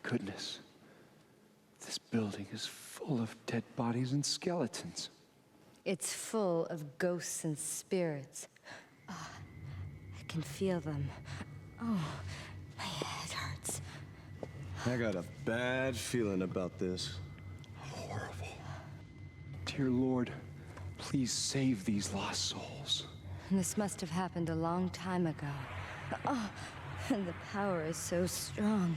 goodness. This building is full of dead bodies and skeletons. It's full of ghosts and spirits. Oh, I can feel them. Oh, my head hurts. I got a bad feeling about this. Horrible. Dear Lord, please save these lost souls. This must have happened a long time ago. Oh, and the power is so strong.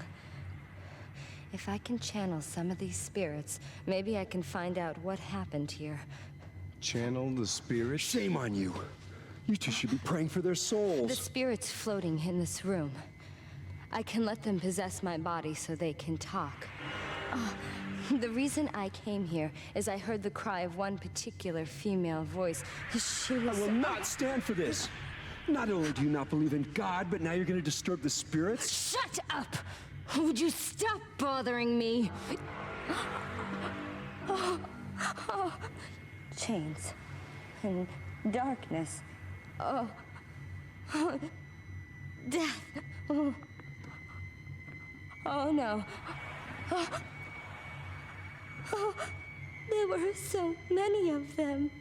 If I can channel some of these spirits, maybe I can find out what happened here. Channel the spirits? Shame on you. You two should be praying for their souls. The spirits floating in this room. I can let them possess my body so they can talk. Oh, the reason I came here is I heard the cry of one particular female voice. She was... I will not stand for this. Not only do you not believe in God, but now you're going to disturb the spirits? Shut up! Would you stop bothering me? Chains and darkness. Death. Oh no. There were so many of them.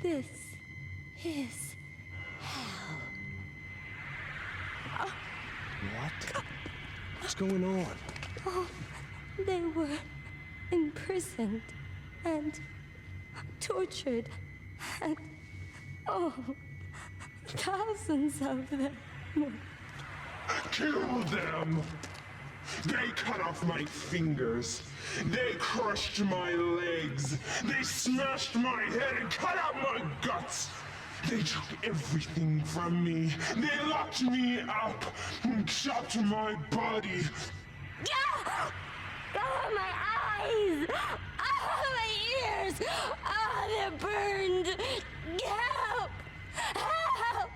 This is hell. What? What's going on? Oh, they were imprisoned and tortured and, thousands of them. Kill them! They cut off my fingers. They crushed my legs. They smashed my head and cut out my guts. They took everything from me. They locked me up and chopped my body. Oh, my eyes! Oh, my ears! Oh, they're burned! Help! Help!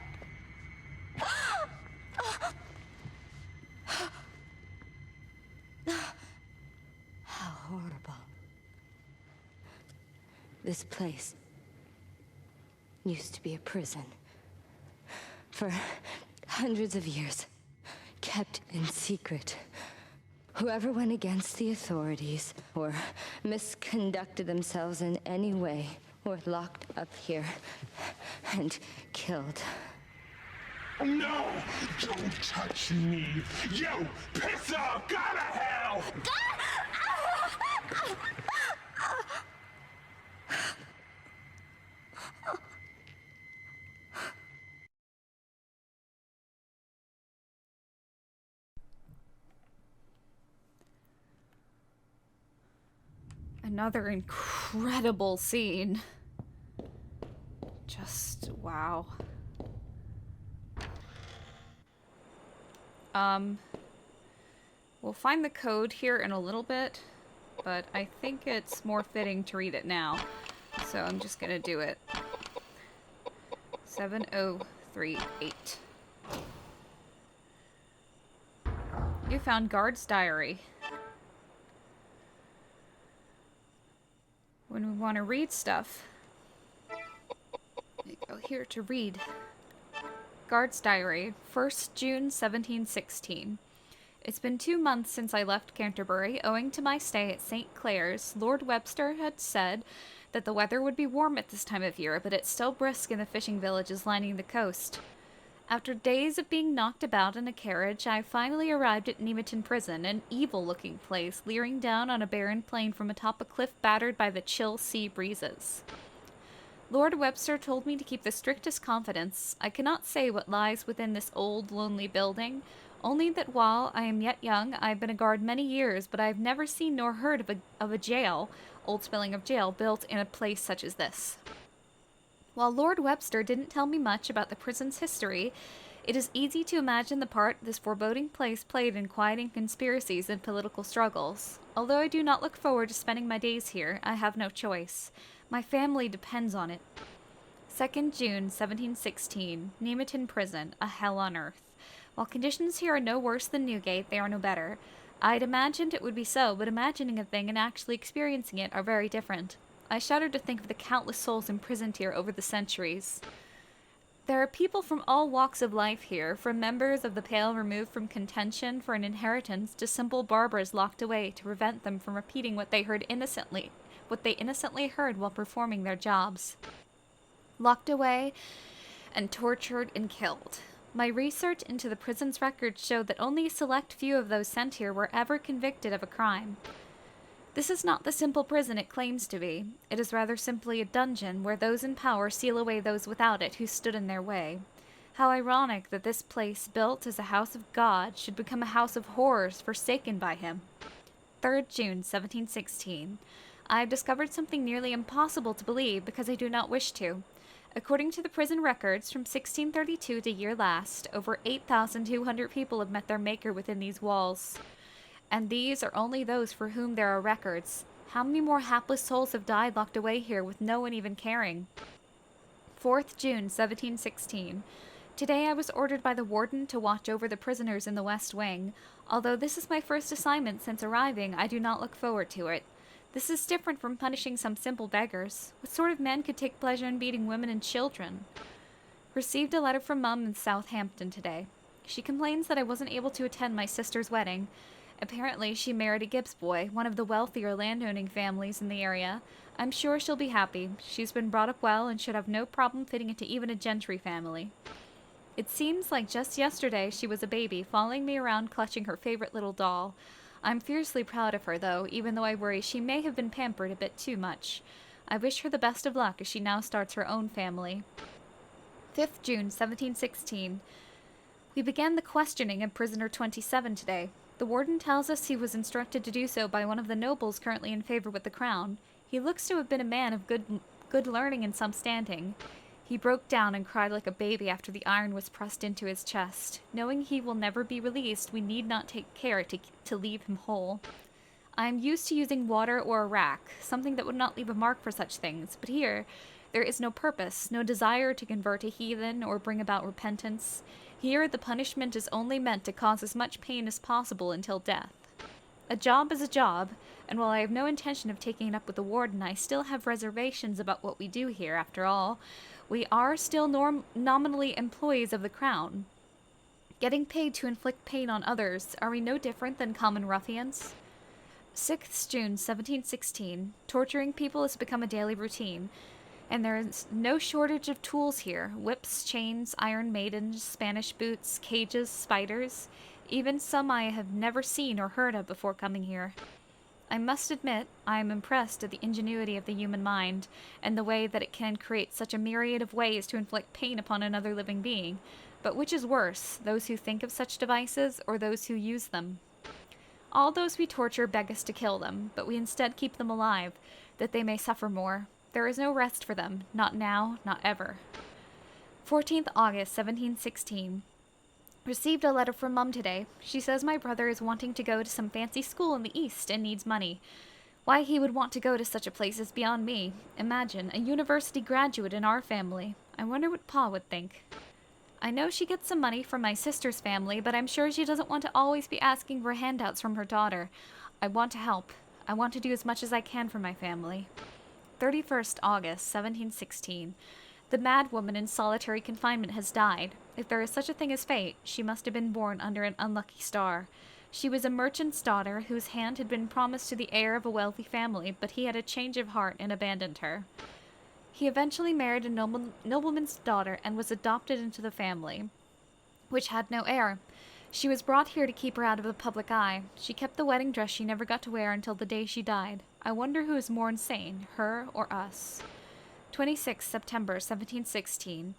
How horrible. This place used to be a prison. For hundreds of years, kept in secret. Whoever went against the authorities or misconducted themselves in any way were locked up here and killed. No! Don't touch me! You piss off! Go to hell! Another incredible scene. Just wow. We'll find the code here in a little bit, but I think it's more fitting to read it now. So I'm just gonna do it. 7038. You found Guard's diary. When we want to read stuff, we go here to read. Guard's diary, 1st June 1716. It's been 2 months since I left Canterbury. Owing to my stay at St. Clair's, Lord Webster had said that the weather would be warm at this time of year, but it's still brisk in the fishing villages lining the coast. After days of being knocked about in a carriage, I finally arrived at Nemeton Prison, an evil-looking place leering down on a barren plain from atop a cliff battered by the chill sea breezes. Lord Webster told me to keep the strictest confidence. I cannot say what lies within this old, lonely building, only that while I am yet young, I have been a guard many years, but I have never seen nor heard of a jail, old spelling of jail, built in a place such as this. While Lord Webster didn't tell me much about the prison's history, it is easy to imagine the part this foreboding place played in quieting conspiracies and political struggles. Although I do not look forward to spending my days here, I have no choice. My family depends on it. 2nd June 1716, Nemeton Prison, a hell on earth. While conditions here are no worse than Newgate, they are no better. I'd imagined it would be so, but imagining a thing and actually experiencing it are very different. I shudder to think of the countless souls imprisoned here over the centuries. There are people from all walks of life here, from members of the Pale removed from contention for an inheritance to simple barbers locked away to prevent them from repeating what they innocently heard while performing their jobs. Locked away and tortured and killed. My research into the prison's records showed that only a select few of those sent here were ever convicted of a crime. This is not the simple prison it claims to be. It is rather simply a dungeon where those in power seal away those without it who stood in their way. How ironic that this place, built as a house of God, should become a house of horrors forsaken by him. 3rd June, 1716. I have discovered something nearly impossible to believe because I do not wish to. According to the prison records from 1632 to year last, over 8,200 people have met their maker within these walls. And these are only those for whom there are records. How many more hapless souls have died locked away here with no one even caring? 4th June, 1716. Today I was ordered by the warden to watch over the prisoners in the West Wing. Although this is my first assignment since arriving, I do not look forward to it. This is different from punishing some simple beggars. What sort of men could take pleasure in beating women and children? Received a letter from Mum in Southampton today. She complains that I wasn't able to attend my sister's wedding. Apparently, she married a Gibbs boy, one of the wealthier landowning families in the area. I'm sure she'll be happy. She's been brought up well and should have no problem fitting into even a gentry family. It seems like just yesterday she was a baby, following me around clutching her favorite little doll. I'm fiercely proud of her, though, even though I worry she may have been pampered a bit too much. I wish her the best of luck as she now starts her own family. 5th June, 1716. We began the questioning of prisoner 27 today. The warden tells us he was instructed to do so by one of the nobles currently in favor with the crown. He looks to have been a man of good learning and some standing. He broke down and cried like a baby after the iron was pressed into his chest. Knowing he will never be released, we need not take care to leave him whole. I am used to using water or a rack, something that would not leave a mark for such things, but here there is no purpose, no desire to convert a heathen or bring about repentance. Here, the punishment is only meant to cause as much pain as possible until death. A job is a job, and while I have no intention of taking it up with the warden, I still have reservations about what we do here. After all, we are still nominally employees of the crown. Getting paid to inflict pain on others, are we no different than common ruffians? 6th June, 1716. Torturing people has become a daily routine. And there is no shortage of tools here. Whips, chains, iron maidens, Spanish boots, cages, spiders. Even some I have never seen or heard of before coming here. I must admit, I am impressed at the ingenuity of the human mind, and the way that it can create such a myriad of ways to inflict pain upon another living being. But which is worse, those who think of such devices, or those who use them? All those we torture beg us to kill them, but we instead keep them alive, that they may suffer more. There is no rest for them, not now, not ever. 14th August, 1716. Received a letter from Mum today. She says my brother is wanting to go to some fancy school in the East and needs money. Why he would want to go to such a place is beyond me. Imagine, a university graduate in our family. I wonder what Pa would think. I know she gets some money from my sister's family, but I'm sure she doesn't want to always be asking for handouts from her daughter. I want to help. I want to do as much as I can for my family. 31st August, 1716. The mad woman in solitary confinement has died. If there is such a thing as fate, she must have been born under an unlucky star. She was a merchant's daughter whose hand had been promised to the heir of a wealthy family, but he had a change of heart and abandoned her. He eventually married a nobleman's daughter and was adopted into the family, which had no heir. She was brought here to keep her out of the public eye. She kept the wedding dress she never got to wear until the day she died. I wonder who is more insane, her or us. 26 September 1716.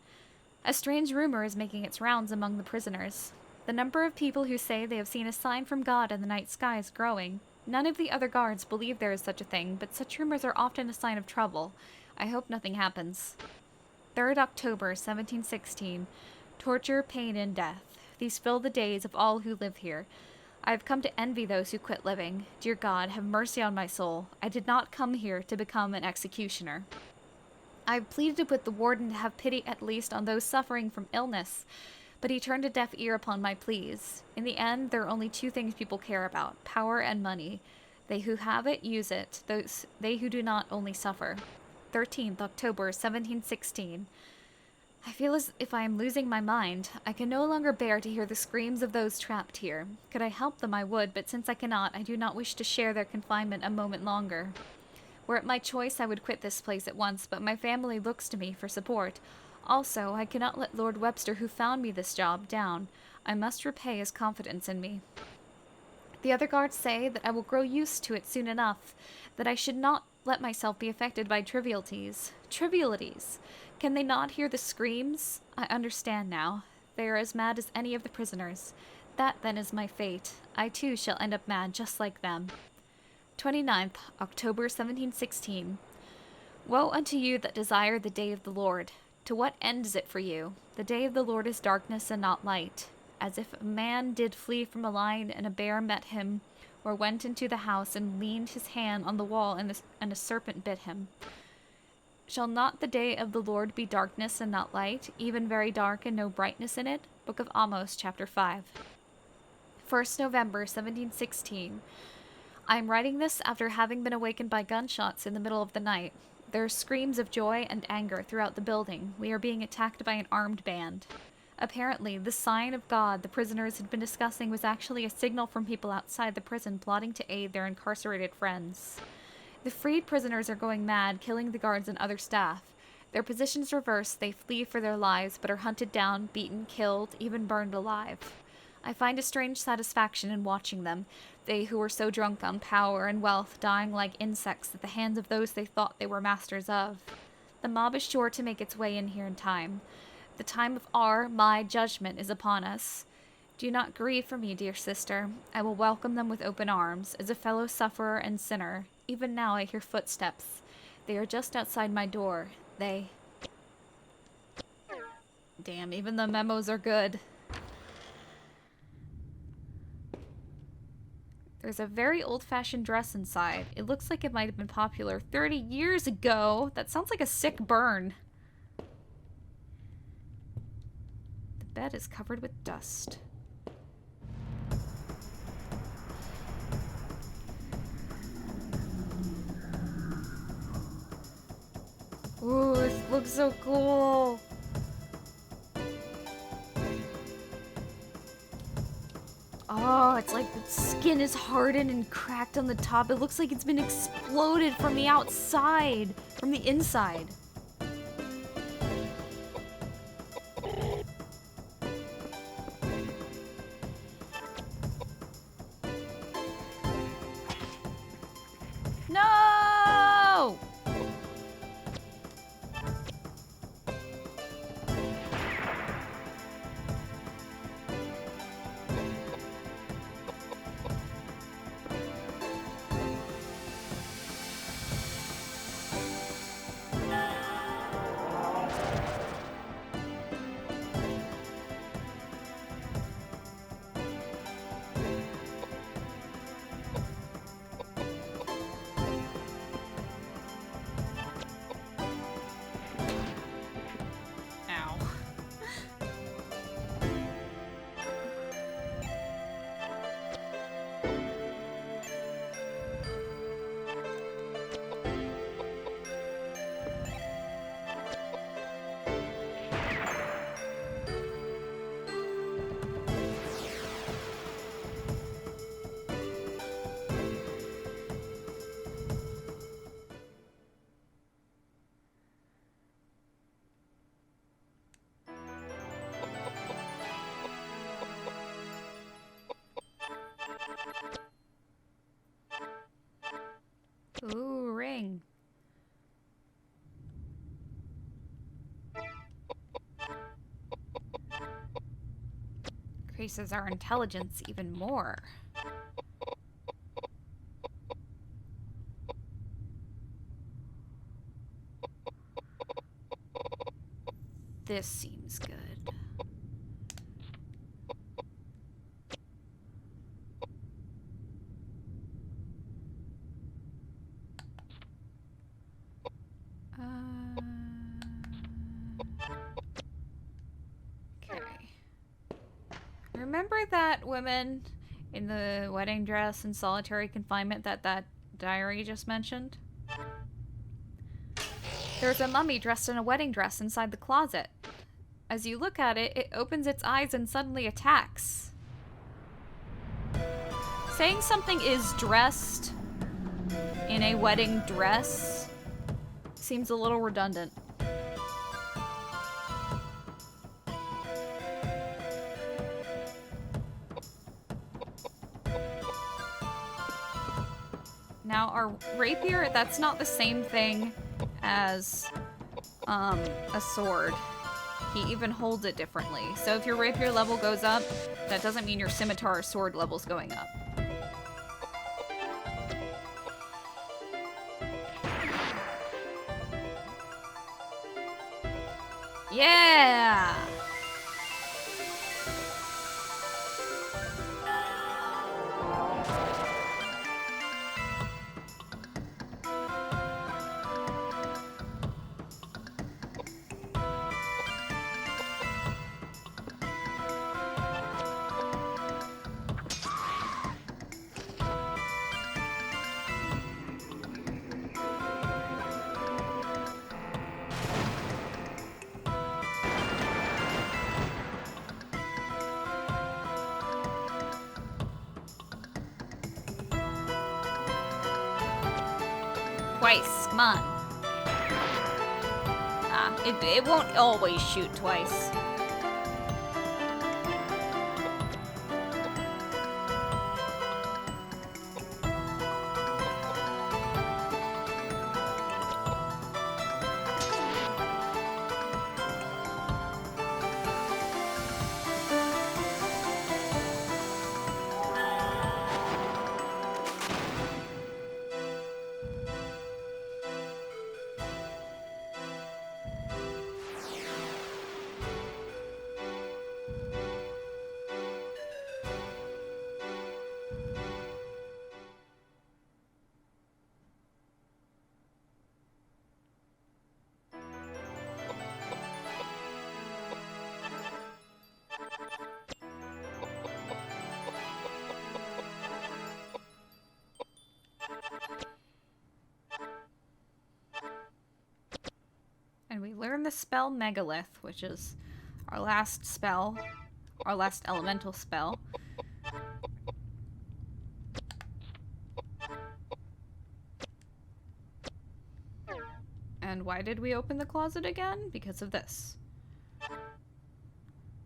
A strange rumor is making its rounds among the prisoners. The number of people who say they have seen a sign from God in the night sky is growing. None of the other guards believe there is such a thing, but such rumors are often a sign of trouble. I hope nothing happens. 3rd October 1716. Torture, pain, and death. These fill the days of all who live here. I have come to envy those who quit living. Dear God, have mercy on my soul. I did not come here to become an executioner. I have pleaded with the warden to have pity at least on those suffering from illness, but he turned a deaf ear upon my pleas. In the end, there are only two things people care about, power and money. They who have it, use it. They who do not only suffer. 13th October, 1716. I feel as if I am losing my mind. I can no longer bear to hear the screams of those trapped here. Could I help them, I would, but since I cannot, I do not wish to share their confinement a moment longer. Were it my choice, I would quit this place at once, but my family looks to me for support. Also, I cannot let Lord Webster, who found me this job, down. I must repay his confidence in me. The other guards say that I will grow used to it soon enough, that I should not let myself be affected by trivialities. Trivialities! Can they not hear the screams? I understand now. They are as mad as any of the prisoners. That, then, is my fate. I, too, shall end up mad, just like them. 29th, October 1716. Woe unto you that desire the day of the Lord. To what end is it for you? The day of the Lord is darkness and not light. As if a man did flee from a lion, and a bear met him, or went into the house, and leaned his hand on the wall, and a serpent bit him. Shall not the day of the Lord be darkness and not light, even very dark and no brightness in it? Book of Amos, chapter 5. 1st November, 1716. I am writing this after having been awakened by gunshots in the middle of the night. There are screams of joy and anger throughout the building. We are being attacked by an armed band. Apparently, the sign of God the prisoners had been discussing was actually a signal from people outside the prison plotting to aid their incarcerated friends. The freed prisoners are going mad, killing the guards and other staff. Their positions reversed, they flee for their lives, but are hunted down, beaten, killed, even burned alive. I find a strange satisfaction in watching them, they who were so drunk on power and wealth, dying like insects at the hands of those they thought they were masters of. The mob is sure to make its way in here in time. The time of my judgment is upon us. Do not grieve for me, dear sister. I will welcome them with open arms, as a fellow sufferer and sinner. Even now I hear footsteps. They are just outside my door. They... Damn, even the memos are good. There's a very old-fashioned dress inside. It looks like it might have been popular 30 years ago. That sounds like a sick burn. The bed is covered with dust. Ooh, this looks so cool. Oh, it's like the skin is hardened and cracked on the top. It looks like it's been exploded from the outside, from the inside. No! Ooh, ring. Increases our intelligence even more. This seems good. Remember that woman in the wedding dress and solitary confinement that diary just mentioned? There's a mummy dressed in a wedding dress inside the closet. As you look at it, it opens its eyes and suddenly attacks. Saying something is dressed in a wedding dress seems a little redundant. Now, our rapier, that's not the same thing as a sword. He even holds it differently. So if your rapier level goes up, that doesn't mean your scimitar or sword level's going up. Yeah! Twice, come on. It won't always shoot twice. And we learn the spell Megalith, which is our last spell, our last elemental spell. And why did we open the closet again? Because of this.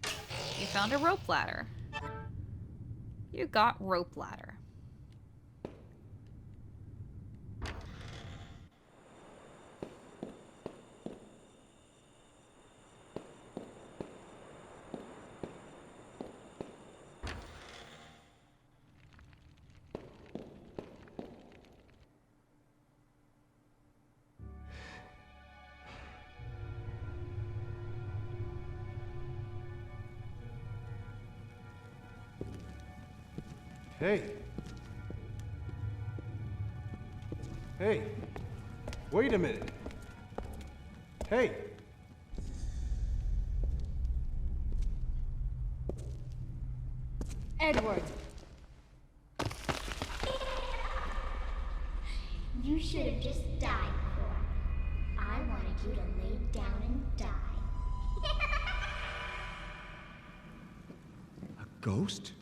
You found a rope ladder. You got rope ladder. Hey. Hey. Wait a minute. Hey. Edward. You should have just died before. I wanted you to lay down and die. A ghost?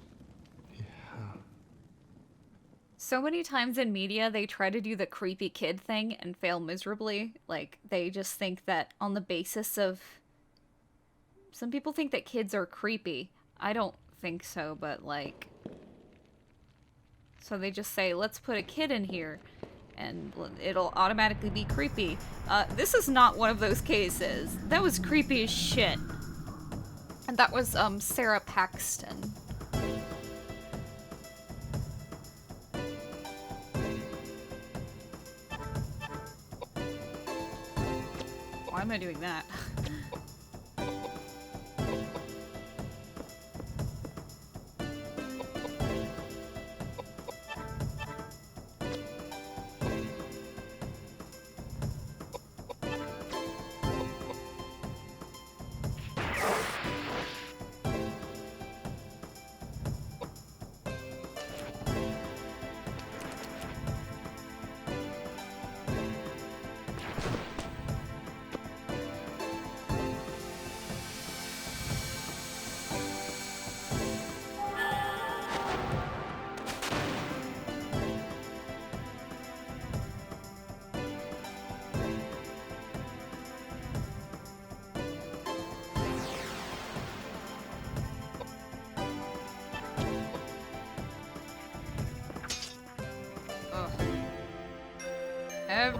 So many times in media, they try to do the creepy kid thing and fail miserably. Like, they just think that on the basis of... Some people think that kids are creepy. I don't think so, but like... So they just say, let's put a kid in here, and it'll automatically be creepy. This is not one of those cases. That was creepy as shit. And that was, Sarah Paxton. Why am I doing that?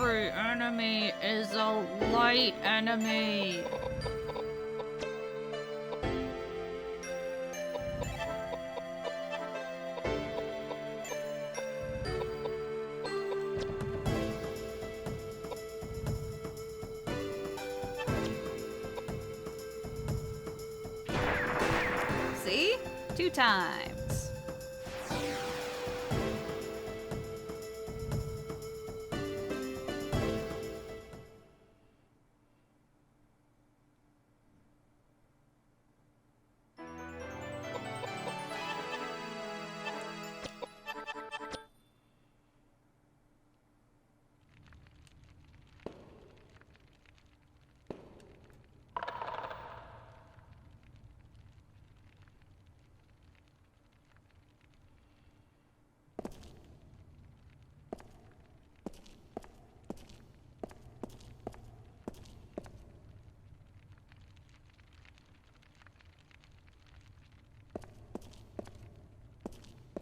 Every enemy is a light enemy. See? 2 times.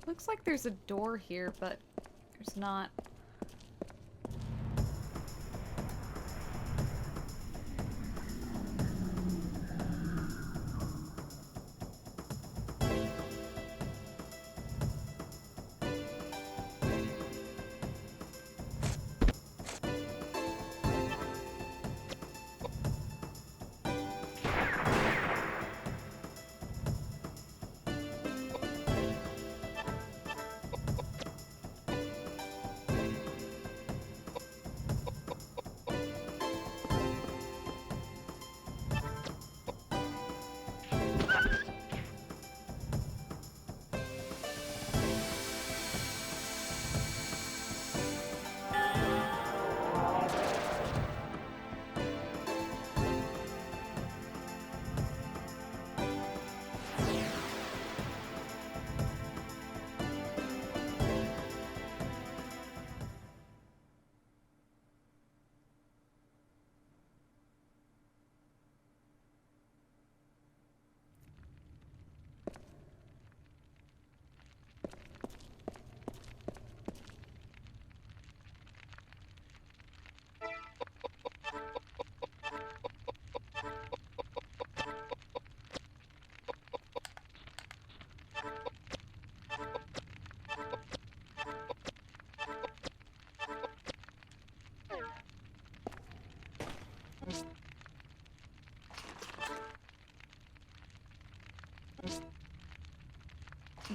Looks like there's a door here, but there's not.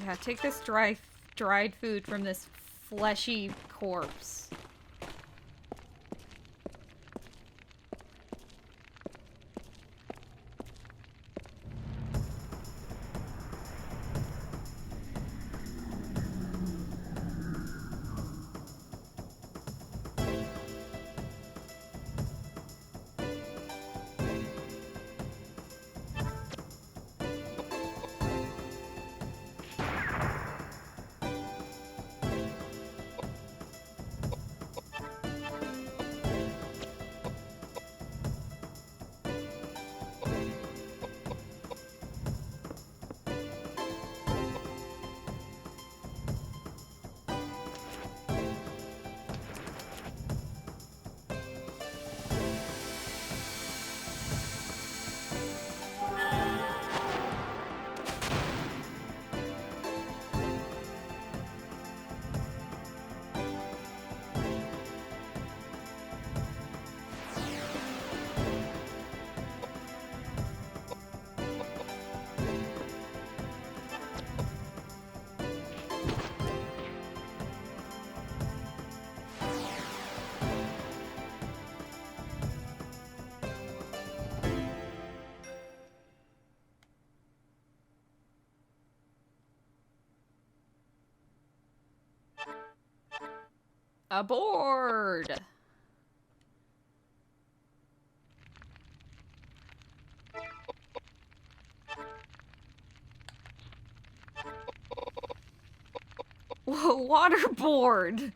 Yeah, take this dried food from this fleshy corpse. Aboard! Whoa, waterboard!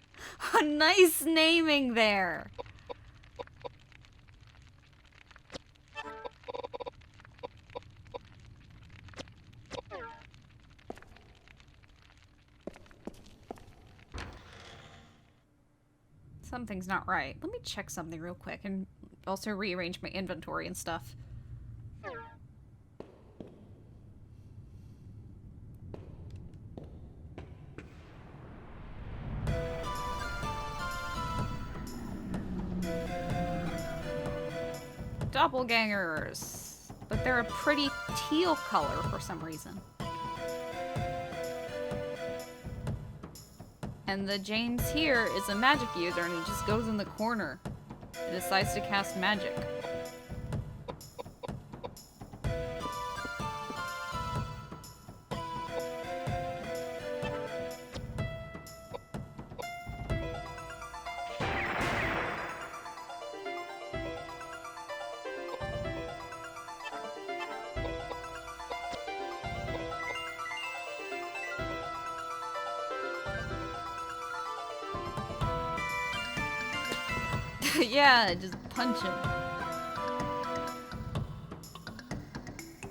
A nice naming there! Something's not right. Let me check something real quick and also rearrange my inventory and stuff. Doppelgangers. But they're a pretty teal color for some reason. And the James here is a magic user and he just goes in the corner and decides to cast magic. Yeah, just punch him.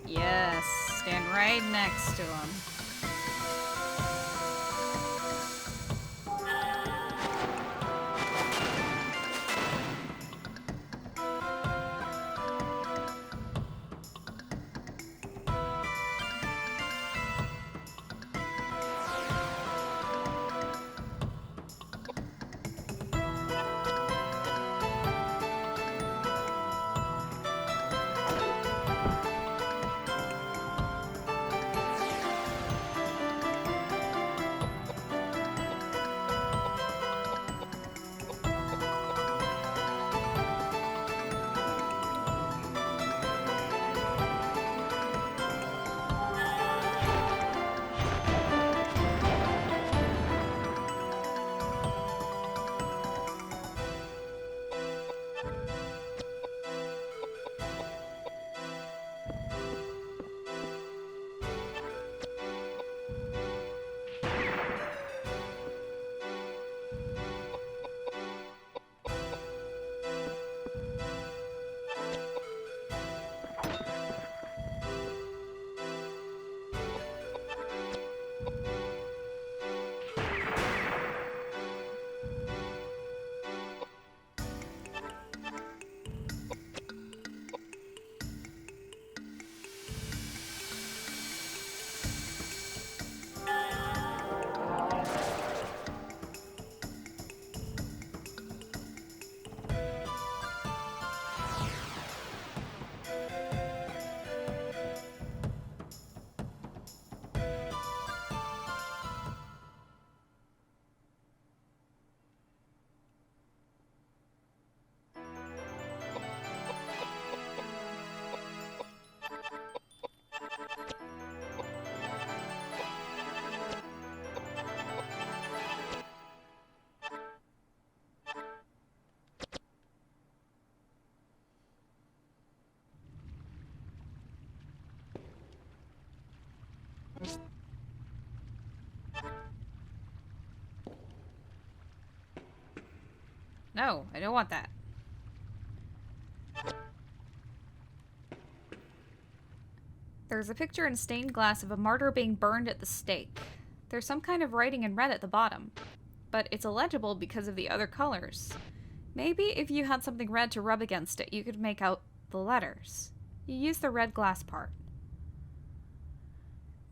Yes, stand right next to him. No, I don't want that. There's a picture in stained glass of a martyr being burned at the stake. There's some kind of writing in red at the bottom, but it's illegible because of the other colors. Maybe if you had something red to rub against it, you could make out the letters. You use the red glass part.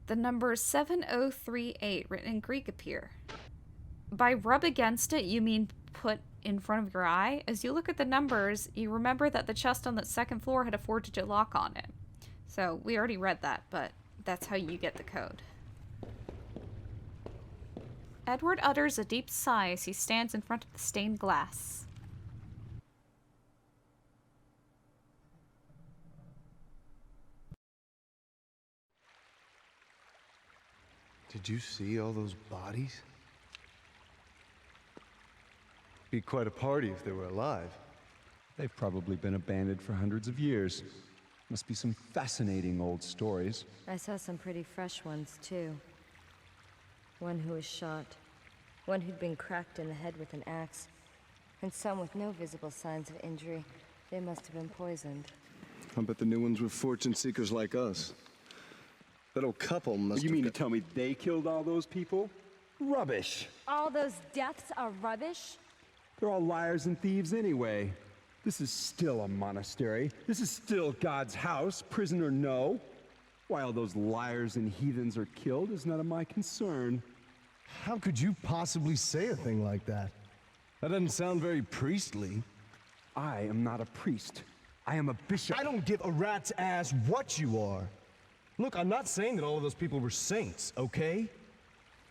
The numbers 7038 written in Greek appear. By rub against it, you mean put in front of your eye? As you look at the numbers, you remember that the chest on the second floor had a 4-digit lock on it. So, we already read that, but that's how you get the code. Edward utters a deep sigh as he stands in front of the stained glass. Did you see all those bodies? Be quite a party if they were alive. They've probably been abandoned for hundreds of years. Must be some fascinating old stories. I saw some pretty fresh ones, too. One who was shot, one who'd been cracked in the head with an axe, and some with no visible signs of injury. They must have been poisoned. I bet the new ones were fortune seekers like us. That old couple must You mean to tell me they killed all those people? Rubbish! All those deaths are rubbish? They're all liars and thieves anyway. This is still a monastery. This is still God's house, prison or no. Why all those liars and heathens are killed is none of my concern. How could you possibly say a thing like that? That doesn't sound very priestly. I am not a priest. I am a bishop. I don't give a rat's ass what you are. Look, I'm not saying that all of those people were saints, okay?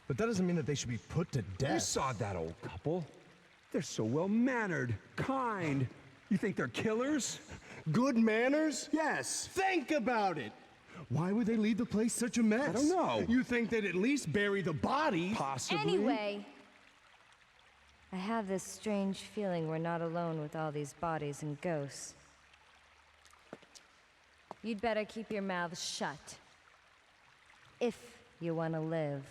But that doesn't mean that they should be put to You death. saw that old couple. They're so well-mannered, kind. You think they're killers? Good manners? Yes. Think about it. Why would they leave the place such a mess? I don't know. You think they'd at least bury the body? Possibly. Anyway, I have this strange feeling we're not alone with all these bodies and ghosts. You'd better keep your mouths shut. If you want to live.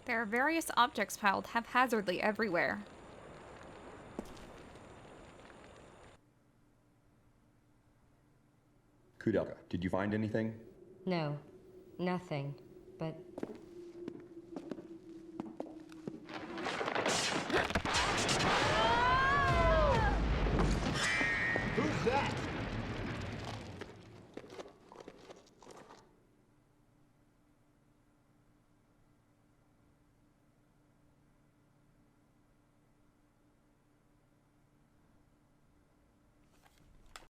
There are various objects piled haphazardly everywhere. Koudelka, did you find anything? No, nothing. But